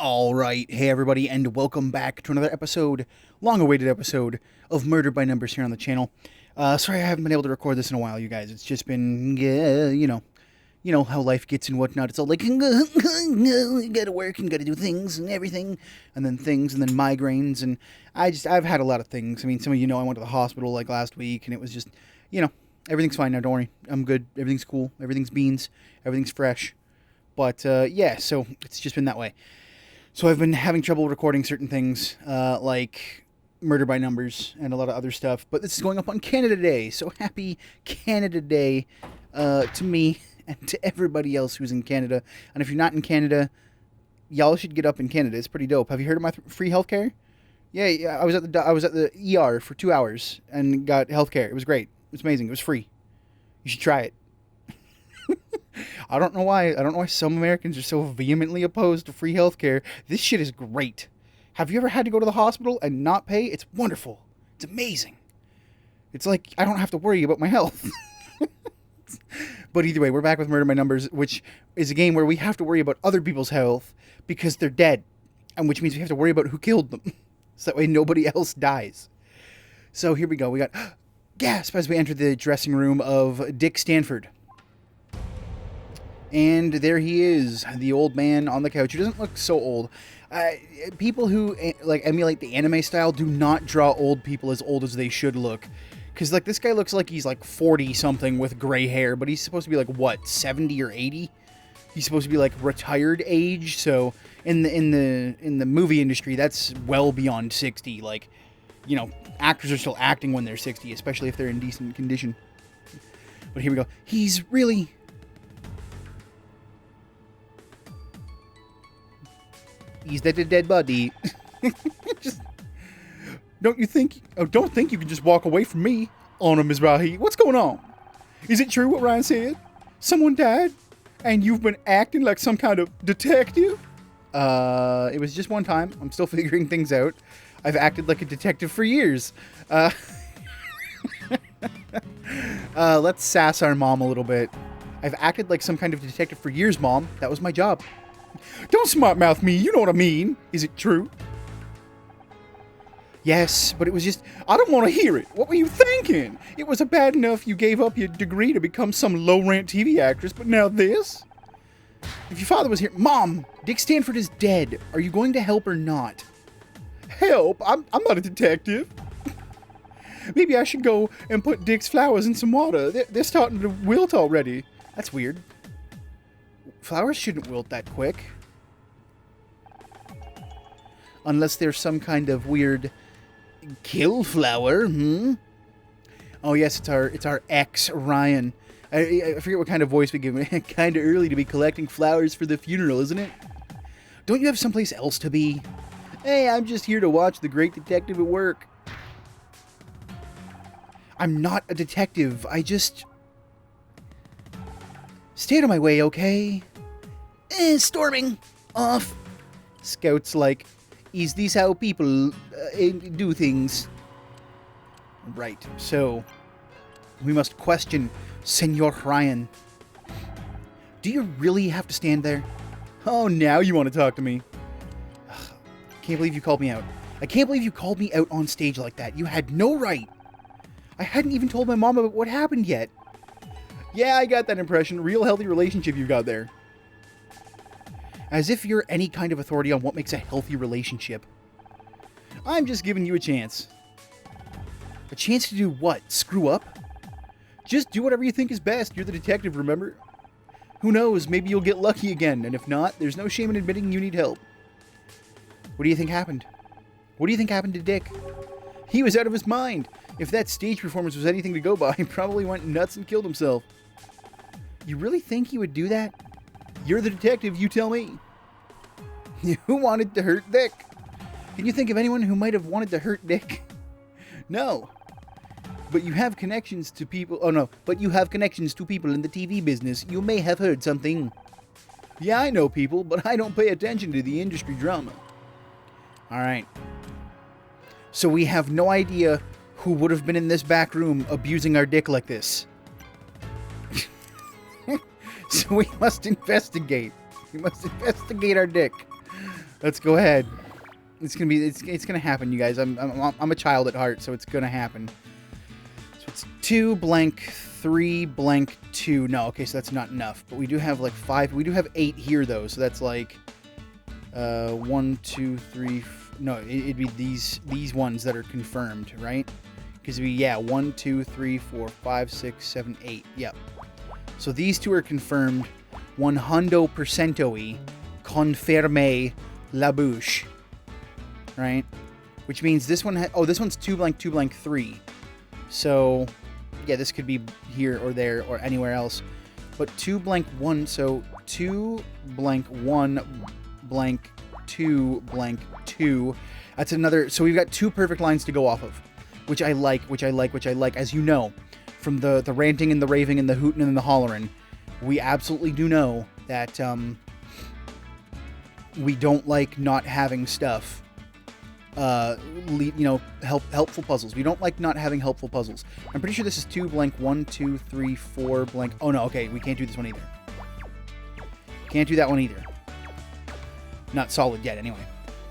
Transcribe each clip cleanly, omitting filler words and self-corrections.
All right, hey everybody, and welcome back to another episode, long-awaited episode of Murder by Numbers here on the channel. Sorry I haven't been able to record this in a while, you guys. It's just been, you know how life gets and whatnot. It's all like, you gotta work and gotta do things and everything, and then migraines, and I've had a lot of things. I mean, some of you know I went to the hospital like last week, and it was just, everything's fine now. Don't worry, I'm good. Everything's cool. Everything's beans. Everything's fresh. But yeah, so it's just been that way. So I've been having trouble recording certain things, like Murder by Numbers and a lot of other stuff. But this is going up on Canada Day, so happy Canada Day to me and to everybody else who's in Canada. And if you're not in Canada, y'all should get up in Canada. It's pretty dope. Have you heard of my free healthcare? Yeah. I was at the ER for 2 hours and got healthcare. It was great. It was amazing. It was free. You should try it. I don't know why some Americans are so vehemently opposed to free healthcare. This shit is great. Have you ever had to go to the hospital and not pay? It's wonderful. It's amazing. It's like I don't have to worry about my health. But either way, we're back with Murder by Numbers, which is a game where we have to worry about other people's health because they're dead, and which means we have to worry about who killed them. So that way nobody else dies. So here we go. We got gasp as we enter the dressing room of Dick Stanford. And there he is, the old man on the couch. He doesn't look so old. People who emulate the anime style do not draw old people as old as they should look. Because this guy looks like he's 40-something with gray hair, but he's supposed to be 70 or 80? He's supposed to be retired age, so in the movie industry, that's well beyond 60. Actors are still acting when they're 60, especially if they're in decent condition. But here we go. He's the dead body. Don't think you can just walk away from me, Anna Mizrahi. What's going on? Is it true what Ryan said? Someone died, and you've been acting like some kind of detective? It was just one time. I'm still figuring things out. I've acted like a detective for years. Let's sass our mom a little bit. I've acted like some kind of detective for years, Mom. That was my job. Don't smart mouth me, you know what I mean. Is it true? Yes, but it was just, I don't want to hear it. What were you thinking? It was bad enough you gave up your degree to become some low-rent TV actress, but now this? If your father was here, Mom, Dick Stanford is dead. Are you going to help or not? Help? I'm not a detective. Maybe I should go and put Dick's flowers in some water. They're starting to wilt already. That's weird. Flowers shouldn't wilt that quick. Unless there's some kind of weird kill flower, Oh yes, it's our ex, Ryan. I forget what kind of voice we give him. Kinda early to be collecting flowers for the funeral, isn't it? Don't you have someplace else to be? Hey, I'm just here to watch the great detective at work. I'm not a detective. I just... Stay out of my way, okay? Storming off. Scout's like, is this how people do things? Right, so we must question Senor Ryan. Do you really have to stand there? Oh, now you want to talk to me. Can't believe you called me out. I can't believe you called me out on stage like that. You had no right. I hadn't even told my mom about what happened yet. Yeah, I got that impression. Real healthy relationship you got there. As if you're any kind of authority on what makes a healthy relationship. I'm just giving you a chance. A chance to do what? Screw up? Just do whatever you think is best. You're the detective, remember? Who knows? Maybe you'll get lucky again. And if not, there's no shame in admitting you need help. What do you think happened? What do you think happened to Dick? He was out of his mind. If that stage performance was anything to go by, he probably went nuts and killed himself. You really think he would do that? You're the detective, you tell me. Who wanted to hurt Dick? Can you think of anyone who might have wanted to hurt Dick? No. But you have connections to people... Oh, no. But you have connections to people in the TV business. You may have heard something. Yeah, I know people, but I don't pay attention to the industry drama. Alright. So we have no idea who would have been in this back room abusing our Dick like this. So we must investigate. We must investigate our Dick. Let's go ahead. It's gonna happen, you guys. I'm a child at heart, so it's gonna happen. So it's 2 blank 3 blank 2. No, okay, so that's not enough. But we do have like 5. We do have 8 here though, so that's like 1, 2, 3. No, it'd be these ones that are confirmed, right? Because we 1, 2, 3, 4, 5, 6, 7, 8. Yep. So these 2 are confirmed. 100%y confirmé la bouche. Right? Which means this one this one's 2 blank 2 blank 3. So yeah, this could be here or there or anywhere else. But 2 blank 1, so 2 blank 1 blank 2 blank 2. That's another, so we've got 2 perfect lines to go off of. Which I like, as you know, from the ranting and the raving and the hooting and the hollering. We absolutely do know that we don't like not having stuff. Helpful puzzles. We don't like not having helpful puzzles. I'm pretty sure this is 2 blank 1, 2, 3, 4 blank. Oh no, okay, we can't do this one either. Can't do that one either. Not solid yet, anyway.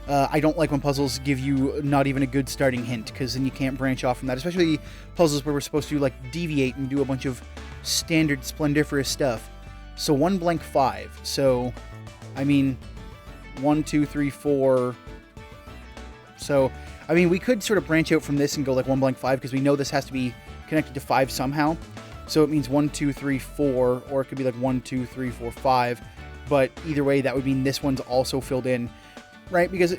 I don't like when puzzles give you not even a good starting hint, because then you can't branch off from that, especially puzzles where we're supposed to like deviate and do a bunch of standard splendiferous stuff. So 1 blank 5. So, I mean, 1, 2, 3, 4. So, I mean, we could sort of branch out from this and go like 1 blank 5, because we know this has to be connected to 5 somehow. So it means 1, 2, 3, 4, or it could be like 1, 2, 3, 4, 5. But either way, that would mean this one's also filled in. Right, because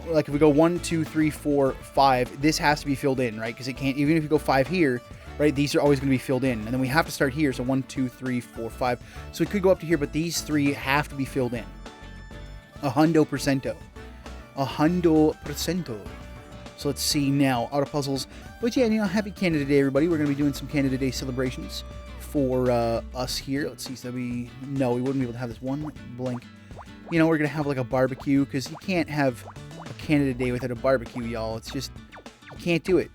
like if we go 1, 2, 3, 4, 5, this has to be filled in, right? Because it can't, even if you go 5 here, right, these are always going to be filled in. And then we have to start here, so 1, 2, 3, 4, 5. So it could go up to here, but these 3 have to be filled in. 100%. 100%. So let's see now, out of puzzles. But yeah, happy Canada Day, everybody. We're going to be doing some Canada Day celebrations for us here. Let's see, so we wouldn't be able to have this 1 blank. We're going to have like a barbecue, because you can't have a Canada Day without a barbecue, y'all. It's just, you can't do it.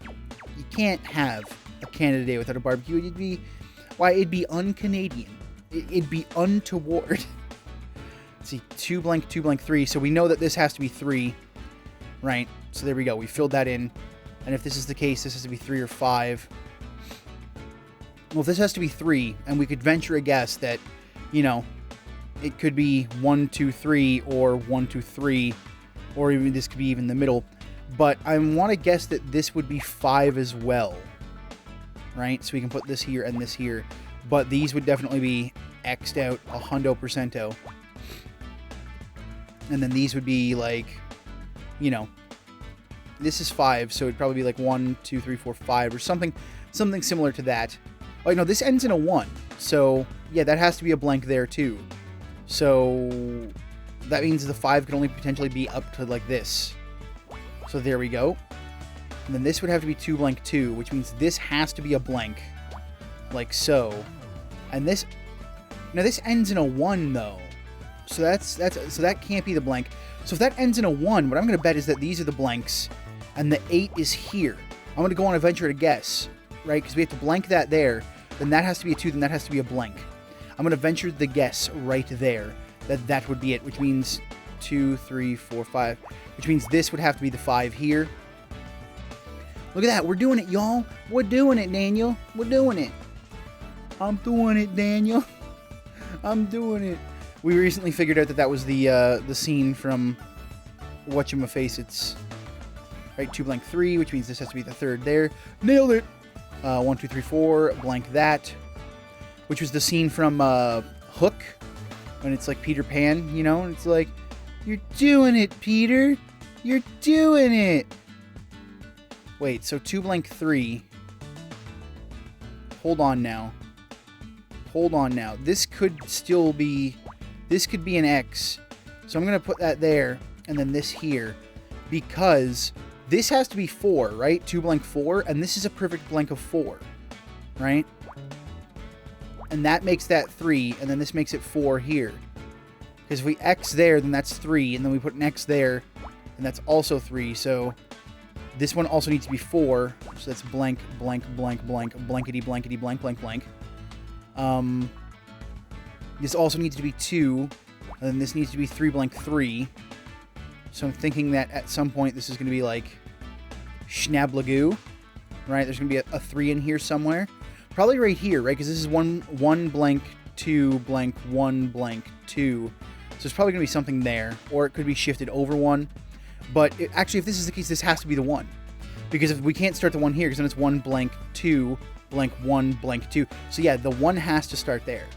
You can't have a Canada Day without a barbecue. It'd be un-Canadian. It'd be untoward. Let's see, 2 blank 2 blank 3. So we know that this has to be 3, right? So there we go. We filled that in. And if this is the case, this has to be 3 or 5. Well, if this has to be 3, and we could venture a guess that, it could be 1, 2, 3, or 1, 2, 3, or even this could be even the middle. But I want to guess that this would be 5 as well, right? So we can put this here and this here. But these would definitely be X'd out 100%. And then these would be like, this is 5, so it'd probably be like 1, 2, 3, 4, 5, or something similar to that. Oh, no, this ends in a 1. So, yeah, that has to be a blank there, too. So that means the 5 could only potentially be up to like this. So there we go. And then this would have to be 2 blank 2, which means this has to be a blank. Like so. And this, now this ends in a 1 though. So so that can't be the blank. So if that ends in a 1, what I'm going to bet is that these are the blanks and the 8 is here. I'm going to go on a venture to guess, right? Because we have to blank that there. Then that has to be a 2, then that has to be a blank. I'm going to venture the guess right there that would be it, which means 2, 3, 4, 5, which means this would have to be the 5 here. Look at that. We're doing it, y'all. We're doing it, Daniel. We're doing it. I'm doing it, Daniel. I'm doing it. We recently figured out that was the scene from Whatchamafacits. Right, 2 blank 3, which means this has to be the 3rd there. Nailed it. 1, 2, 3, 4, blank that. Which was the scene from Hook, when it's like Peter Pan, and it's like, you're doing it, Peter. You're doing it. Wait, so 2 blank 3. Hold on now. This could still be, this could be an X. So I'm going to put that there, and then this here, because this has to be 4, right? 2 blank 4, and this is a perfect blank of 4, right? And that makes that 3, and then this makes it 4 here. Because if we X there, then that's 3, and then we put an X there, and that's also 3, so this one also needs to be 4, so that's blank, blank, blank, blank, blankety, blankety, blank, blank, blank. This also needs to be 2, and then this needs to be 3 blank 3, So I'm thinking that at some point this is going to be like Schnablagoo, right? There's going to be a 3 in here somewhere. Probably right here, right? Because this is 1 blank 2 blank 1 blank 2. So there's probably going to be something there. Or it could be shifted over 1. But actually, if this is the case, this has to be the 1. Because if we can't start the 1 here, because then it's 1 blank 2 blank 1 blank 2. So yeah, the 1 has to start there.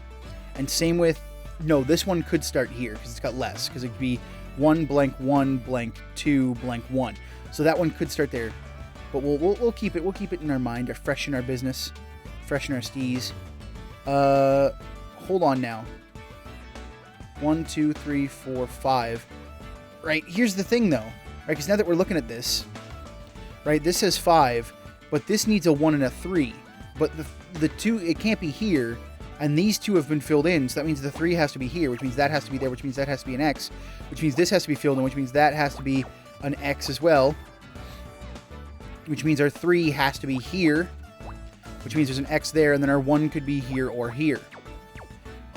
And same with... No, this one could start here because it's got less. Because it could be 1 blank 2 blank 1. So that one could start there. But we'll keep it. We'll keep it in our mind. Or freshen our business. Freshen our steez. Hold on now. 1, 2, 3, 4, 5. Right, here's the thing though. Right, because now that we're looking at this, right, this says 5, but this needs a 1 and a 3. But the 2, it can't be here, and these 2 have been filled in, so that means the 3 has to be here, which means that has to be there, which means that has to be an X, which means this has to be filled in, which means that has to be an X as well, which means our 3 has to be here, which means there's an X there, and then our 1 could be here or here.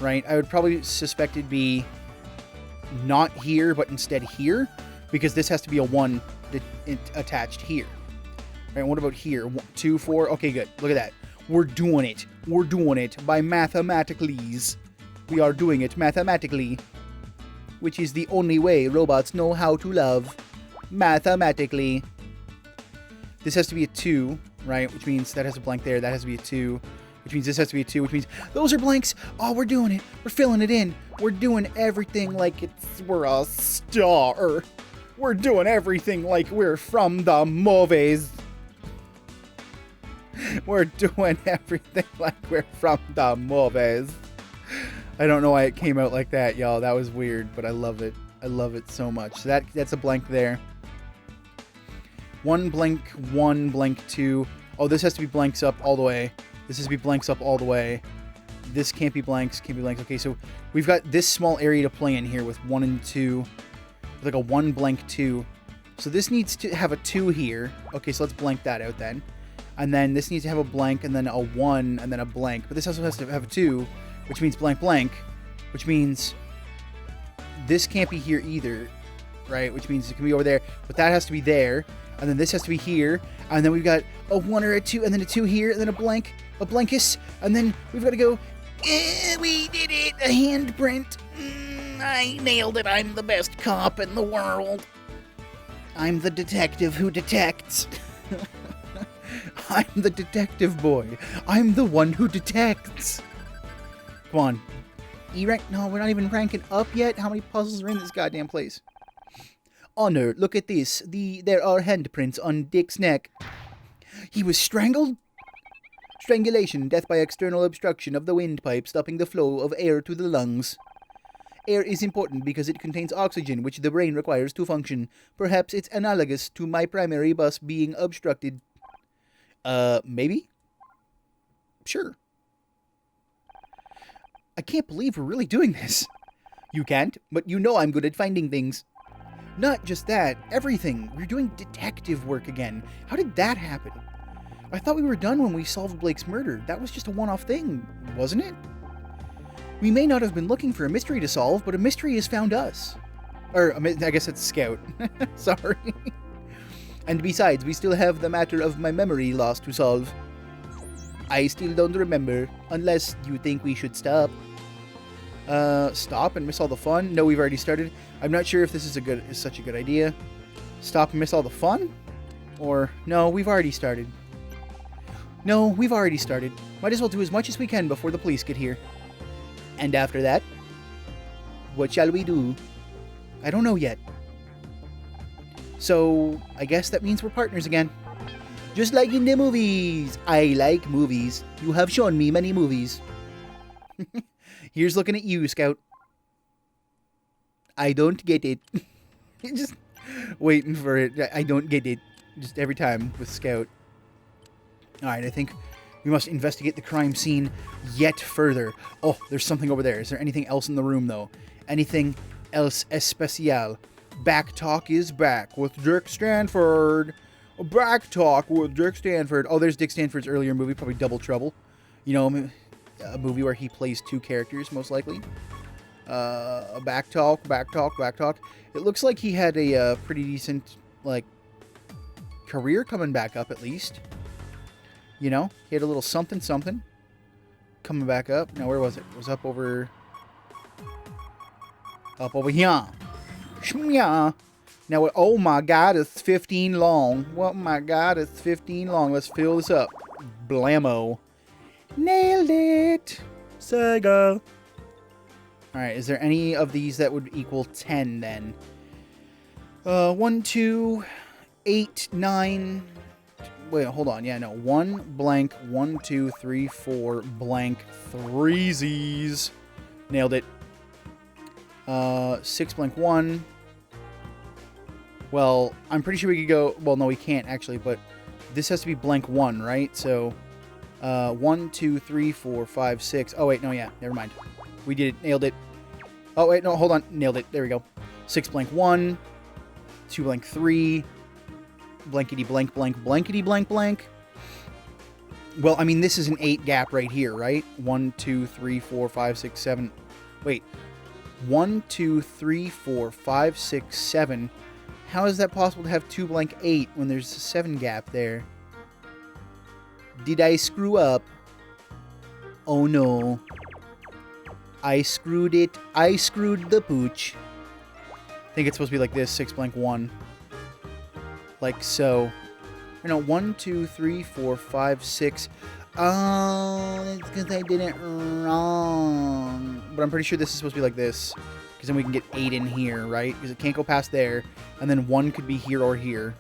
Right, I would probably suspect it'd be not here, but instead here, because this has to be a 1 attached here. Right, what about here? 1, 2, 4. Okay, good. Look at that. We're doing it. We're doing it by mathematicallys. We are doing it mathematically, which is the only way robots know how to love. Mathematically. This has to be a 2, right? Which means that has a blank there. That has to be a 2. Which means this has to be a 2, which means those are blanks. Oh, we're doing it. We're filling it in. We're doing everything like we're a star. We're doing everything like we're from the movies. We're doing everything like we're from the movies. I don't know why it came out like that, y'all. That was weird, but I love it. I love it so much. So that's a blank there. 1 blank 1 blank 2. Oh, this has to be blanks up all the way. This has to be blanks up all the way. This can't be blanks, can't be blanks. Okay, so we've got this small area to play in here with 1 and 2. Like a 1 blank 2. So this needs to have a 2 here. Okay, so let's blank that out then. And then this needs to have a blank and then a 1 and then a blank. But this also has to have a 2, which means blank blank. Which means this can't be here either. Right? Which means it can be over there. But that has to be there. And then this has to be here. And then we've got a 1 or a 2 and then a 2 here. And then a blank. A blankus. And then we've got to go... we did it! A handprint! I nailed it! I'm the best cop in the world! I'm the detective who detects! I'm the detective boy! I'm the one who detects! Come on. E-rank? No, we're not even ranking up yet? How many puzzles are in this goddamn place? Honor, look at this. There are handprints on Dick's neck. He was strangled? Strangulation, death by external obstruction of the windpipe, stopping the flow of air to the lungs. Air is important because it contains oxygen, which the brain requires to function. Perhaps it's analogous to my primary bus being obstructed. Maybe? Sure. I can't believe we're really doing this. You can't, but you know I'm good at finding things. Not just that, everything. We're doing detective work again. How did that happen? I thought we were done when we solved Blake's murder. That was just a one-off thing, wasn't it? We may not have been looking for a mystery to solve, but a mystery has found us. Or, I guess it's Scout. Sorry. And besides, we still have the matter of my memory loss to solve. I still don't remember, unless you think we should stop. Stop and miss all the fun? No, we've already started. I'm not sure if this is such a good idea. Stop and miss all the fun? Or, no, we've already started. No, we've already started. Might as well do as much as we can before the police get here. And after that, what shall we do? I don't know yet. So, I guess that means we're partners again. Just like in the movies. I like movies. You have shown me many movies. Here's looking at you, Scout. I don't get it. Just waiting for it. I don't get it. Just every time with Scout. Alright, I think we must investigate the crime scene yet further. Oh, there's something over there. Is there anything else in the room, though? Anything else especial? Back Talk is back with Dick Stanford. Back Talk with Dick Stanford. Oh, there's Dick Stanford's earlier movie, probably Double Trouble. You know, a movie where he plays two characters, most likely. Back talk. It looks like he had a pretty decent, like, career coming back up, at least. You know, he had a little something coming back up. Now, where was it? It was up over here. Yeah. Now, oh my God, it's 15 long. Oh my God, it's 15 long. Let's fill this up. Blammo. Nailed it. Sega. Alright, is there any of these that would equal 10 then? 1, 2, 8, 9. Wait, hold on. Yeah, no. 1 blank, 1, 2, 3, 4 blank, 3 Z's. Nailed it. 6 blank 1. Well, I'm pretty sure we could go... Well, no, we can't, actually, but this has to be blank 1, right? So, 1, 2, 3, 4, 5, 6. Oh, wait, no, yeah. Never mind. We did it. Nailed it. Oh, wait, no, hold on. Nailed it. There we go. 6 blank 1. 2 blank 3. Blankety blank blank blankety blank blank. Well, I mean, this is an 8 gap right here, right? 1, 2, 3, 4, 5, 6, 7. Wait. 1, 2, 3, 4, 5, 6, 7. How is that possible to have 2 blank 8 when there's a 7 gap there? Did I screw up? Oh no. I screwed it. I screwed the pooch. I think it's supposed to be like this, 6 blank 1. Like so. You know, 1, 2, 3, 4, 5, 6. Oh, that's because I did it wrong. But I'm pretty sure this is supposed to be like this. Because then we can get 8 in here, right? Because it can't go past there. And then 1 could be here or here.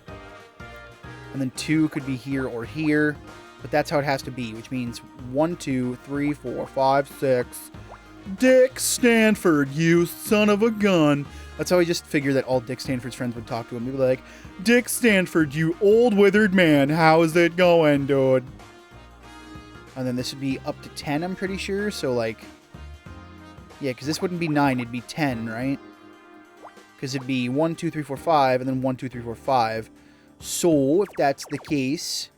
And then 2 could be here or here. But that's how it has to be, which means 1, 2, 3, 4, 5, 6. Dick Stanford, you son of a gun. That's how I just figured that all Dick Stanford's friends would talk to him. They'd be like, Dick Stanford, you old withered man, how's it going, dude? And then this would be up to 10, I'm pretty sure. So, like, yeah, because this wouldn't be 9, it'd be 10, right? Because it'd be 1, 2, 3, 4, 5, and then 1, 2, 3, 4, 5. So, if that's the case,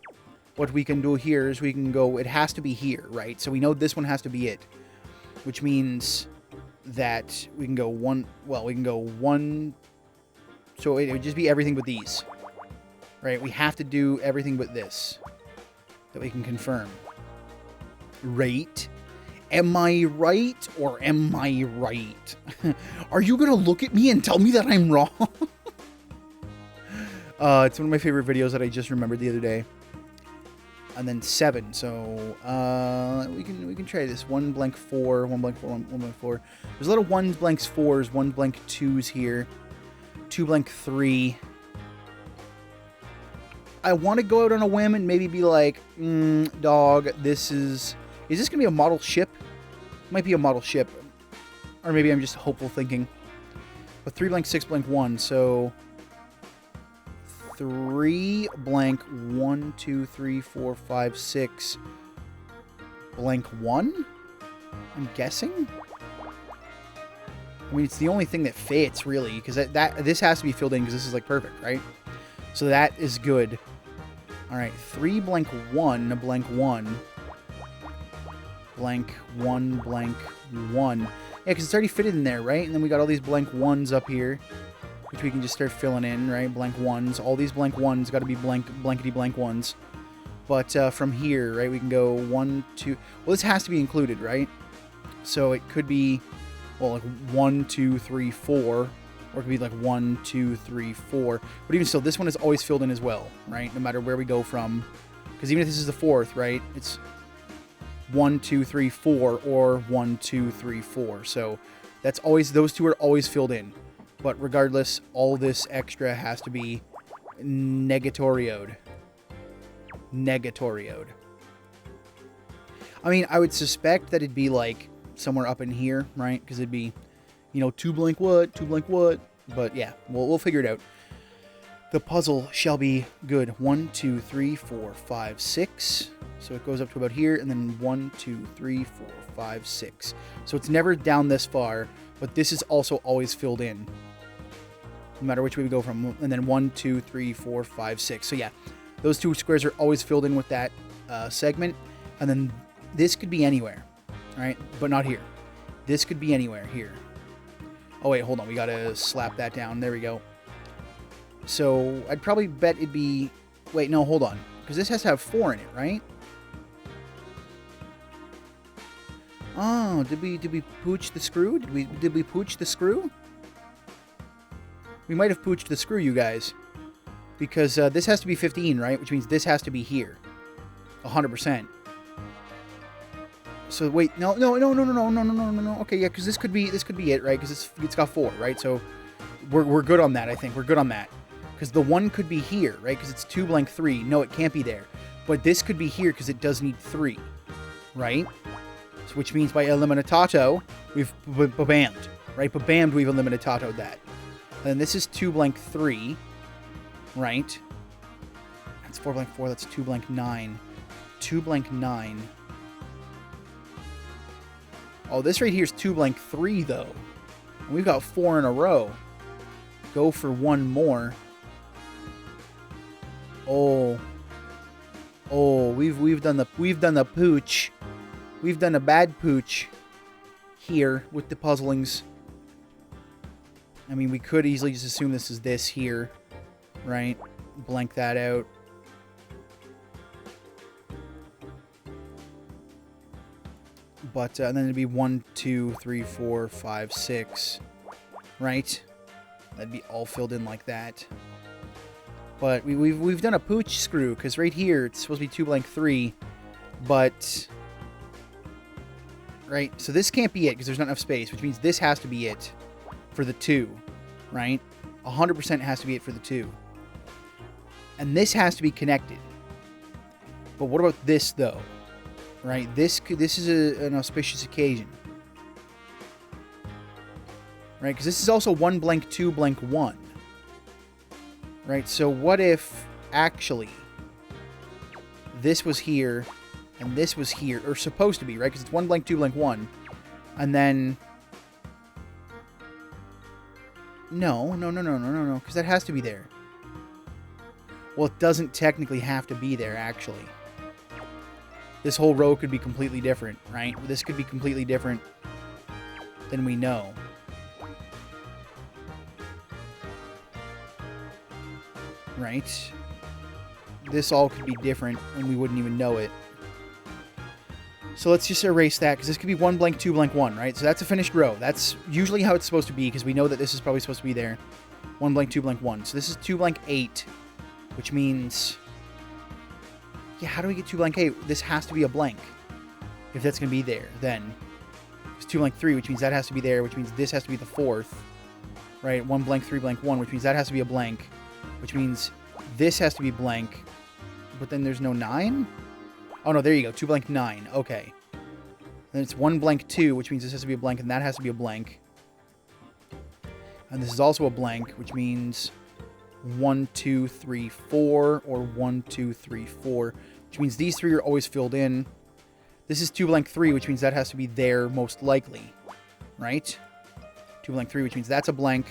what we can do here is we can go, it has to be here, right? So we know this one has to be it. Which means that we can go 1, well, we can go 1, so it would just be everything but these. Right? We have to do everything but this. That we can confirm. Right? Am I right or am I right? Are you going to look at me and tell me that I'm wrong? It's one of my favorite videos that I just remembered the other day. And then 7, so we can try this. 1 blank 4, 1 blank 4, 1 blank 4. There's a lot of 1 blanks 4s, 1 blank 2s here. 2 blank 3. I want to go out on a whim and maybe be like, dog, this is this going to be a model ship? Might be a model ship. Or maybe I'm just hopeful thinking. But 3 blank 6 blank 1, so 3 blank 1, 2, 3, 4, 5, 6 blank 1? I'm guessing? I mean, it's the only thing that fits, really, because this has to be filled in because this is, like, perfect, right? So that is good. All right, 3 blank 1, blank 1. Blank 1, blank 1. Yeah, because it's already fitted in there, right? And then we got all these blank 1s up here, which we can just start filling in, right? Blank 1s. All these blank 1s got to be blankety blank 1s. But from here, right, we can go 1, 2... Well, this has to be included, right? So it could be, well, like 1, 2, 3, 4. Or it could be like 1, 2, 3, 4. But even still, this one is always filled in as well, right? No matter where we go from. Because even if this is the 4th, right? It's 1, 2, 3, 4 or 1, 2, 3, 4. So that's always, those two are always filled in. But regardless, all this extra has to be negatorioed. Negatorioed. I mean, I would suspect that it'd be like somewhere up in here, right? Because it'd be, you know, 2 blank what, 2 blank what. But yeah, we'll figure it out. The puzzle shall be good. 1, 2, 3, 4, 5, 6. So it goes up to about here, and then 1, 2, 3, 4, 5, 6. So it's never down this far, but this is also always filled in. No matter which way we go from. And then 1, 2, 3, 4, 5, 6. So yeah, those 2 squares are always filled in with that segment. And then this could be anywhere, right? But not here. This could be anywhere here. Oh, wait, hold on. We got to slap that down. There we go. So I'd probably bet it'd be... Wait, no, hold on. Because this has to have 4 in it, right? Oh, did we pooch the screw? Did we pooch the screw? We might have pooched the screw, you guys. Because this has to be 15, right? Which means this has to be here. 100%. So wait, no. Okay, yeah, because this could be it, right? Because it's got 4, right? So we're good on that. I think we're good on that. Because the 1 could be here, right? Because it's 2 blank 3. No, it can't be there. But this could be here because it does need 3, right? So, which means by eliminatato, we've babammed, right? Babammed, we've eliminatatoed that. And then this is 2 blank 3, right? That's 4 blank 4. That's 2 blank 9. 2 blank 9. Oh, this right here is 2 blank 3, though. And we've got 4 in a row. Go for 1 more. Oh, we've done the pooch. We've done a bad pooch here with the puzzlings. I mean, we could easily just assume this is this here, right? Blank that out. But and then it'd be 1, 2, 3, 4, 5, 6, right? That'd be all filled in like that. But we've done a pooch screw, because right here it's supposed to be 2 blank 3, but right. So this can't be it because there's not enough space, which means this has to be it for the 2, right? 100% has to be it for the 2, and this has to be connected. But what about this though? Right? This is an auspicious occasion, right? Because this is also 1 blank 2 blank 1. Right, so what if, actually, this was here, and this was here, or supposed to be, right? Because it's 1 blank 2 blank 1, and then... No, because that has to be there. Well, it doesn't technically have to be there, actually. This whole row could be completely different, right? This could be completely different than we know. Right? This all could be different, and we wouldn't even know it. So let's just erase that, because this could be 1 blank 2 blank 1, right? So that's a finished row. That's usually how it's supposed to be, because we know that this is probably supposed to be there. 1 blank 2 blank 1. So this is 2 blank 8, which means... Yeah, how do we get 2 blank 8? This has to be a blank. If that's going to be there, then. It's 2 blank 3, which means that has to be there, which means this has to be the 4th. Right? 1 blank 3 blank 1, which means that has to be a blank. Which means this has to be blank. But then there's no 9? Oh, no, there you go. 2 blank 9. Okay. Then it's 1 blank 2, which means this has to be a blank, and that has to be a blank. And this is also a blank, which means 1, 2, 3, 4, or 1, 2, 3, 4, which means these 3 are always filled in. This is 2 blank 3, which means that has to be there most likely, right? 2 blank 3, which means that's a blank.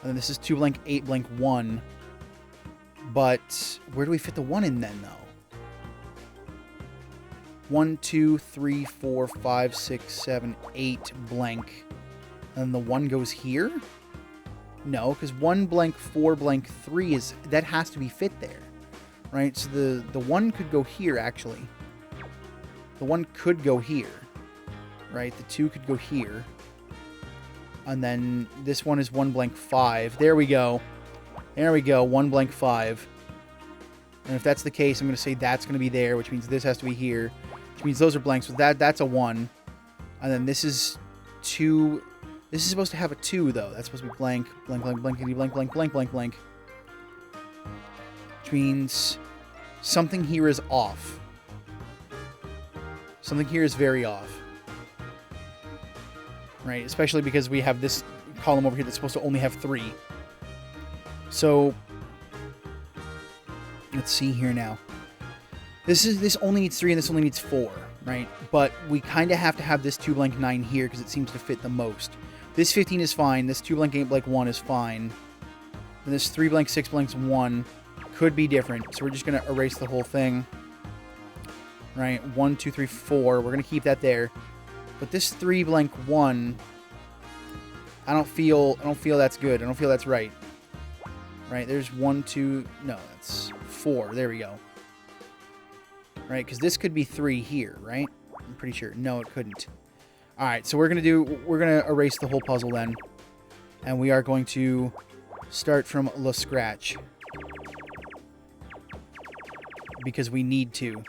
And then this is 2 blank 8 blank 1. But where do we fit the 1 in then, though? 1, 2, 3, 4, 5, 6, 7, 8 blank. And then the 1 goes here? No, because 1 blank 4 blank 3 is... That has to be fit there. Right? So the 1 could go here, actually. The 1 could go here. Right? The 2 could go here. And then this one is 1 blank 5. There we go. There we go. 1 blank 5. And if that's the case, I'm going to say that's going to be there, which means this has to be here. Which means those are blanks. So that's a 1. And then this is 2... This is supposed to have a 2, though. That's supposed to be blank, blank, blank, blankety, blank, blank, blank, blank, blank. Which means something here is off. Something here is very off. Right? Especially because we have this column over here that's supposed to only have 3. So, let's see here now. This only needs 3 and this only needs 4, right? But we kind of have to have this 2 blank 9 here because it seems to fit the most. This 15 is fine. This 2 blank 8 blank 1 is fine. And this 3 blank 6 blanks 1 could be different. So we're just going to erase the whole thing. Right? 1, 2, 3, 4. We're going to keep that there. But this 3 blank 1... I don't feel that's good. I don't feel that's right. Right, there's 1, 2, no, that's 4. There we go. Right, because this could be 3 here, right? I'm pretty sure. No, it couldn't. All right, so we're gonna erase the whole puzzle then, and we are going to start from the scratch because we need to.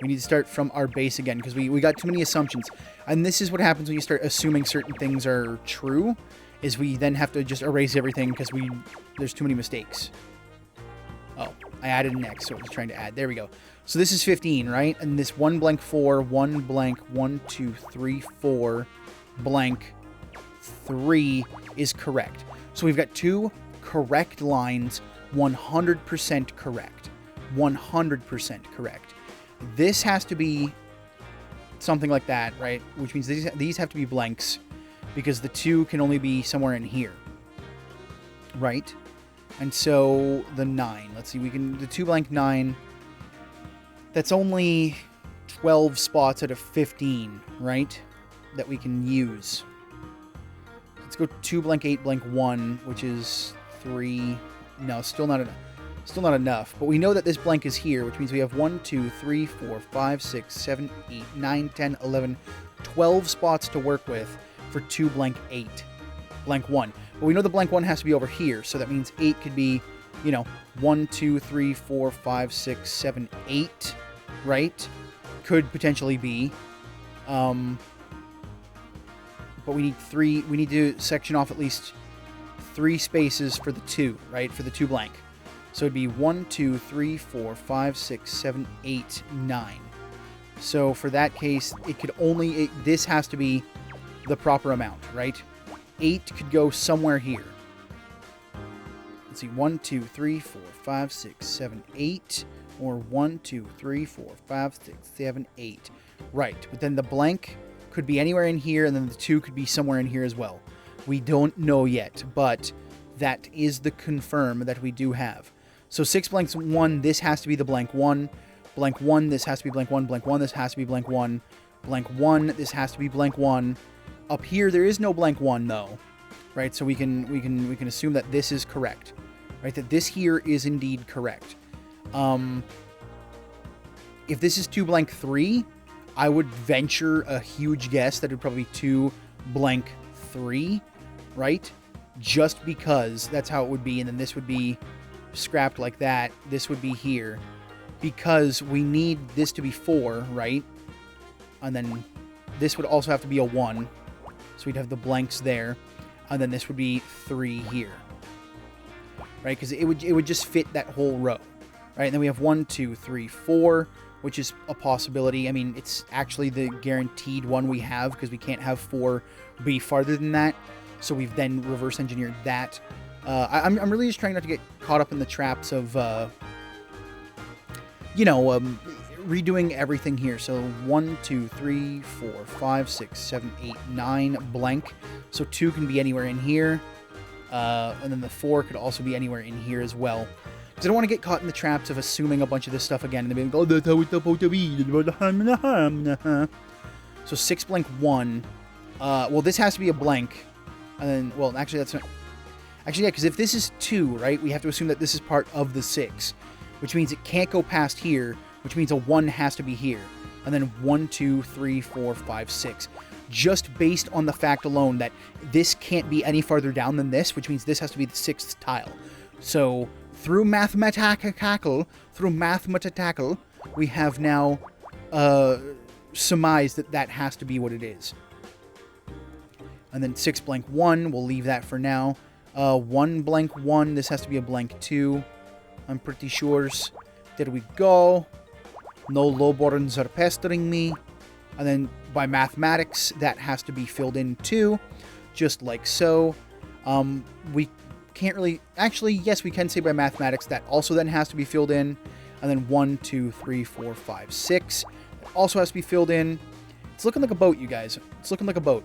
We need to start from our base again because we got too many assumptions, and this is what happens when you start assuming certain things are true. Is we then have to just erase everything because there's too many mistakes. Oh, I added an X, so I was trying to add. There we go. So this is 15, right? And this 1 blank 4, 1 blank 1, 2, 3, 4 blank 3 is correct. So we've got 2 correct lines, 100% correct. 100% correct. This has to be something like that, right? Which means these have to be blanks because the 2 can only be somewhere in here, right? And so the 9, let's see, the 2 blank 9, that's only 12 spots out of 15, right? That we can use. Let's go 2 blank 8 blank 1, which is 3. No, still not enough. Still not enough. But we know that this blank is here, which means we have 1, 2, 3, 4, 5, 6, 7, 8, 9, 10, 11, 12 spots to work with for 2 blank 8 blank 1. But we know the blank 1 has to be over here, so that means 8 could be, 1, 2, 3, 4, 5, 6, 7, 8, right? Could potentially be. But we need 3. We need to section off at least 3 spaces for the 2, right? For the 2 blank. So it'd be 1, 2, 3, 4, 5, 6, 7, 8, 9. So for that case, this has to be the proper amount, right? 8 could go somewhere here. Let's see, 1, 2, 3, 4, 5, 6, 7, 8, or 1, 2, 3, 4, 5, 6, 7, 8. Right, but then the blank could be anywhere in here, and then the 2 could be somewhere in here as well. We don't know yet, but that is the confirm that we do have. So 6 blanks 1, this has to be the blank 1. Blank 1, this has to be blank 1. Blank 1, this has to be blank 1. Blank 1, this has to be blank 1. Up here, there is no blank 1, though. Right, so we can assume that this is correct. Right, that this here is indeed correct. If this is 2 blank 3, I would venture a huge guess that it would probably be 2 blank 3, right? Just because that's how it would be, and then this would be scrapped like that. This would be here. Because we need this to be 4, right? And then this would also have to be a 1. So we'd have the blanks there. And then this would be 3 here. Right? Because it would just fit that whole row. Right? And then we have 1, 2, 3, 4, which is a possibility. I mean, it's actually the guaranteed one we have because we can't have 4 be farther than that. So we've then reverse engineered that. I'm really just trying not to get caught up in the traps of, redoing everything here. So 1, 2, 3, 4, 5, 6, 7, 8, 9 blank. So 2 can be anywhere in here. And then the 4 could also be anywhere in here as well. Because I don't want to get caught in the traps of assuming a bunch of this stuff again. And then being like, oh, that's how it's supposed to be. So 6 blank 1. Well, this has to be a blank. And then, well, actually, that's not... Actually, yeah, because if this is 2, right, we have to assume that this is part of the 6. Which means it can't go past here. Which means a 1 has to be here. And then 1, 2, 3, 4, 5, 6. Just based on the fact alone that this can't be any farther down than this, which means this has to be the 6th tile. So, through mathematical, we have now surmised that that has to be what it is. And then 6 blank 1, we'll leave that for now. 1 blank 1, this has to be a blank 2. I'm pretty sure. There we go. No lowborns are pestering me. And then by mathematics, that has to be filled in too. Just like so. We can't really... Actually, yes, we can say by mathematics that also then has to be filled in. And then 1, 2, 3, 4, 5, 6. That also has to be filled in. It's looking like a boat, you guys. It's looking like a boat.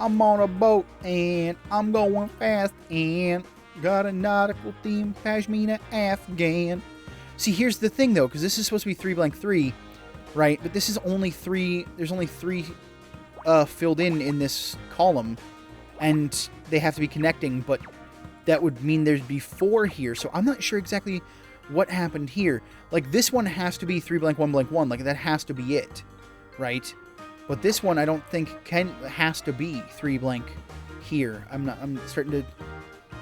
I'm on a boat and I'm going fast and got a nautical theme, Pashmina Afghan. See, here's the thing though, because this is supposed to be 3 blank 3, right? But this is only 3, there's only 3 filled in this column, and they have to be connecting, but that would mean there'd be 4 here, so I'm not sure exactly what happened here. Like, this one has to be 3 blank 1 blank 1, like, that has to be it, right? But this one I don't think has to be 3 blank here. I'm starting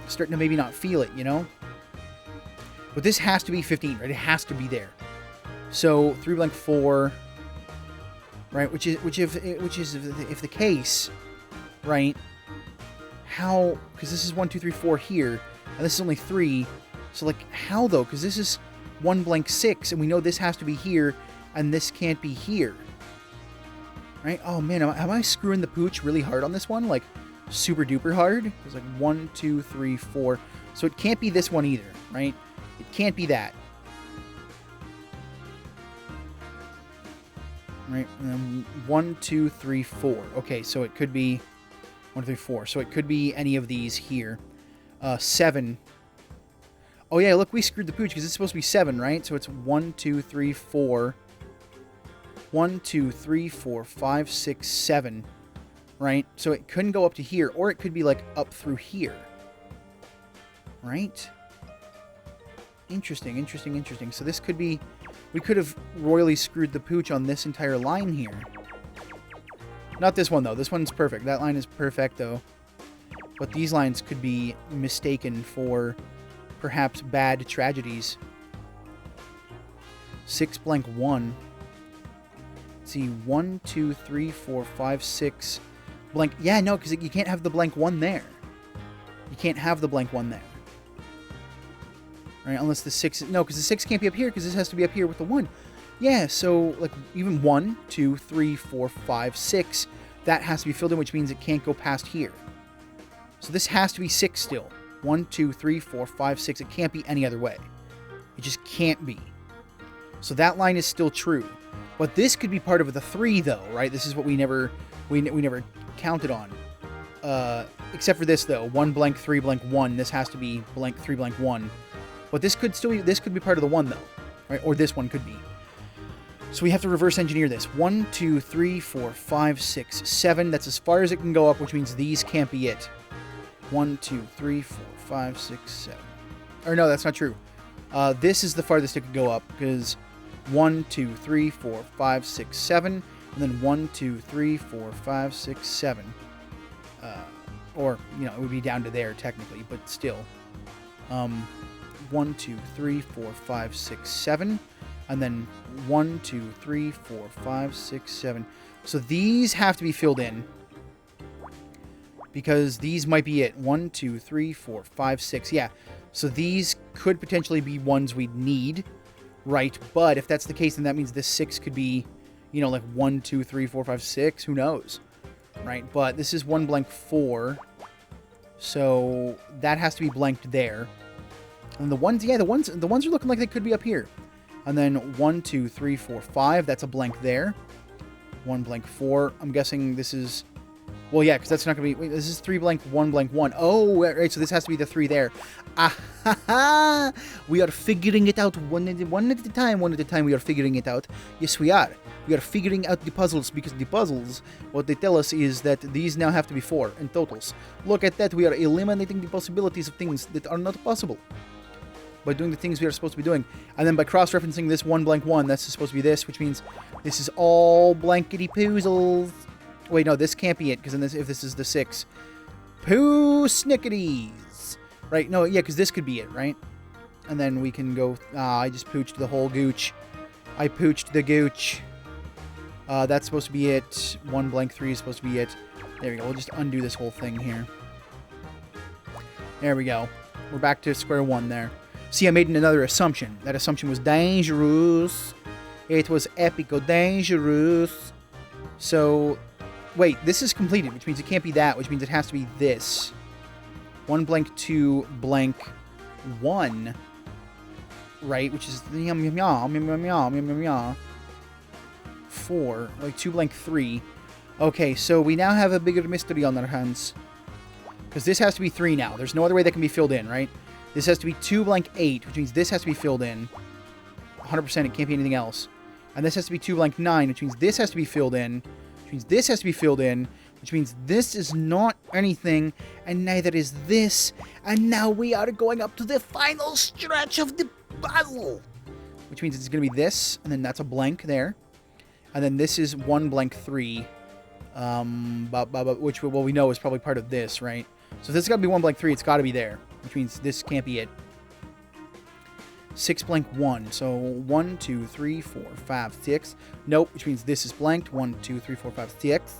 to maybe not feel it, you know? But this has to be 15, right? It has to be there. So 3 blank 4, right? Which is if the case, right? How? Because this is 1 2 3 4 here, and this is only 3. So like, how though? Because this is 1 blank 6, and we know this has to be here, and this can't be here, right? Oh man, am I screwing the pooch really hard on this one? Like, super duper hard? It's like 1 2 3 4. So it can't be this one either, right? It can't be that. Right, and then 1 2 3 4. Okay, so it could be 1 2 3 4. So it could be any of these here. 7. Oh yeah, look, we screwed the pooch because it's supposed to be 7, right? So it's 1 2 3 4. 1 2 3 4 5 6 7. Right? So it couldn't go up to here, or it could be like up through here. Right? Interesting, interesting, interesting. So this could be... We could have royally screwed the pooch on this entire line here. Not this one, though. This one's perfect. That line is perfect, though. But these lines could be mistaken for perhaps bad tragedies. 6 blank 1. Let's see. 1 2 3 4 5 6 blank. Yeah, no, because you can't have the blank 1 there. You can't have the blank 1 there. Right, unless the 6... No, because the 6 can't be up here, because this has to be up here with the 1. Yeah, so, like, even 1, 2, 3, 4, 5, 6, that has to be filled in, which means it can't go past here. So this has to be 6 still. 1, 2, 3, 4, 5, 6. It can't be any other way. It just can't be. So that line is still true. But this could be part of the 3, though, right? This is what we never counted on. Except for this, though. 1 blank 3 blank 1. This has to be blank 3 blank 1. But this could still be, this could be part of the 1, though, right? Or this one could be. So we have to reverse engineer this. 1, 2, 3, 4, 5, 6, 7. That's as far as it can go up, which means these can't be it. 1, 2, 3, 4, 5, 6, 7. Or no, that's not true. This is the farthest it could go up, because 1, 2, 3, 4, 5, 6, 7. And then 1, 2, 3, 4, 5, 6, 7. Or, you know, it would be down to there, technically, but still. 1, 2, 3, 4, 5, 6, 7. And then 1, 2, 3, 4, 5, 6, 7. So these have to be filled in. Because these might be it. 1, 2, 3, 4, 5, 6. Yeah. So these could potentially be ones we'd need. Right. But if that's the case, then that means this 6 could be, you know, like 1, 2, 3, 4, 5, 6. Who knows? Right. But this is 1 blank 4. So that has to be blanked there. And the ones, yeah, the ones are looking like they could be up here. And then 1, 2, 3, 4, 5. That's a blank there. 1 blank 4. I'm guessing this is... Well, yeah, because that's not going to be... Wait, this is 3 blank 1 blank 1. Oh, right, so this has to be the 3 there. Ah, ha, ha! We are figuring it out one at a time. One at a time we are figuring it out. Yes, we are. We are figuring out the puzzles, because the puzzles, what they tell us is that these now have to be 4 in totals. Look at that. We are eliminating the possibilities of things that are not possible by doing the things we are supposed to be doing. And then by cross-referencing this 1 blank 1, that's supposed to be this, which means this is all blankety poozles. Wait, no, this can't be it, because if this is the 6. Poo snicketies! Right, no, yeah, because this could be it, right? And then we can go... I just pooched the whole gooch. I pooched the gooch. That's supposed to be it. 1 blank 3 is supposed to be it. There we go. We'll just undo this whole thing here. There we go. We're back to square 1 there. See, I made another assumption. That assumption was dangerous. It was epico dangerous. So, wait, this is completed, which means it can't be that, which means it has to be this. 1 blank 2 blank 1. Right, which is 4, like 2 blank 3. Okay, so we now have a bigger mystery on our hands. Because this has to be 3 now. There's no other way that can be filled in, right? This has to be 2 blank 8, which means this has to be filled in. 100%, it can't be anything else. And this has to be 2 blank 9, which means this has to be filled in. Which which means this has to be filled in, which means this is not anything, and neither is this. And now we are going up to the final stretch of the puzzle, which means it's going to be this, and then that's a blank there. And then this is 1 blank 3, which we know is probably part of this, right? So if this has got to be 1 blank 3, it's got to be there, which means this can't be it. 6 blank 1, so 1, 2, 3, 4, 5, 6. Nope, which means this is blanked. 1, 2, 3, 4, 5, 6.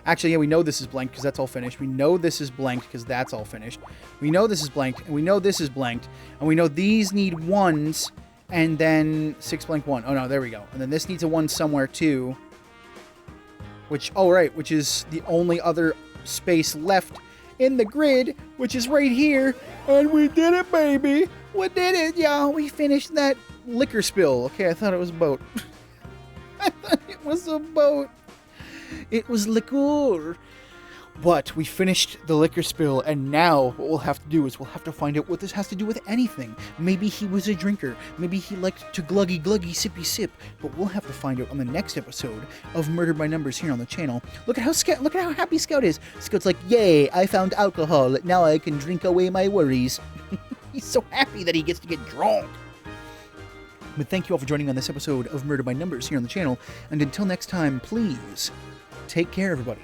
Actually, yeah, we know this is blanked because that's all finished. We know this is blanked because that's all finished. We know this is blanked, and we know this is blanked, and we know these need 1s, and then 6 blank 1. Oh, no, there we go. And then this needs a 1 somewhere, too. Which, oh, right, which is the only other space left in the grid, which is right here. And we did it, baby. We did it, y'all. We finished that liquor spill. Okay, I thought it was a boat. I thought it was a boat. It was liqueur. But we finished the liquor spill, and now what we'll have to do is we'll have to find out what this has to do with anything. Maybe he was a drinker. Maybe he liked to gluggy gluggy sippy sip. But we'll have to find out on the next episode of Murder by Numbers here on the channel. Look at how happy Scout is. Scout's like, yay, I found alcohol. Now I can drink away my worries. He's so happy that he gets to get drunk. But thank you all for joining on this episode of Murder by Numbers here on the channel. And until next time, please take care, everybody.